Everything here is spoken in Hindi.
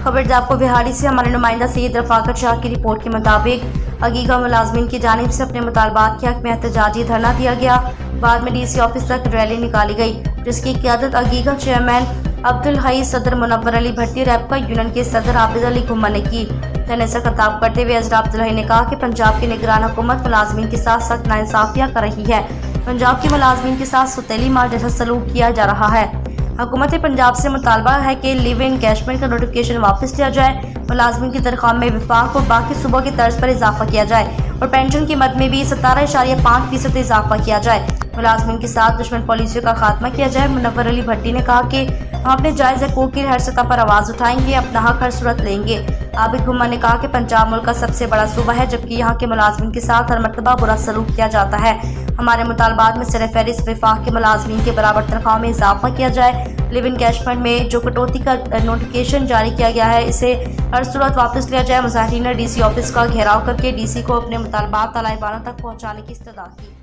खबर आपको बिहारी से हमारे नुमाइंदा सैयद रफाकत शाह की रिपोर्ट के मुताबिक अगीगा मुलाजमीन की जानिब से अपने मुतालबात के हक में एहतजाजी धरना दिया गया। बाद में डीसी ऑफिस तक रैली निकाली गई, जिसकी क़ियादत अगीगा चेयरमैन अब्दुल हई, सदर मुनव्वर अली भट्टी, रैपका यूनियन के सदर आबिद अली घुम्मा ने की। धरने से खिताब करते हुए हज़रत अब्दुल हई ने कहा कि पंजाब की निगरान हुकूमत मुलाजमीन के साथ सख्त नाइंसाफियां कर रही है। पंजाब के मुलाजमीन के साथ सुतैली माल जैसा सलूक किया जा रहा है। हुकूमत पंजाब से मुतालबा है कि लिव इन कैशमेंट का नोटिफिकेशन वापस लिया जाए, मुलाजमीन की तनख्वाह में विफाक और बाकी सूबों की तर्ज पर इजाफा किया जाए और पेंशन की मद में भी 17.5% इजाफा किया जाए। मुलाजमीन के साथ दुश्मन पॉलिसियों का खात्मा किया जाए। मुनव्वर अली भट्टी ने कहा कि हम अपने जायज़ हकूक़ की हर सतह पर आवाज़ उठाएंगे, अपना हक हर सूरत लेंगे। आबिद घुम्मा ने कहा कि पंजाब मुल्क का सबसे बड़ा सूबा है, जबकि यहाँ के मुलाजमीन के साथ हर मरतबा बुरा सलूक किया जाता है। हमारे मुतालबात में सिर-ए-फ़हरिस्त विफाक के मुलाजमीन के बराबर तनख्वाह में इजाफा किया जाए। लिव इन कैशमेंट में जो कटौती का नोटिफिकेशन जारी किया गया है, इसे हर सूरत वापस लिया जाए। मुजाहिरीन ने डीसी ऑफिस का घेराव करके डीसी को अपने मुतालबात तालाइबाना तक पहुँचाने की इस्तदा की।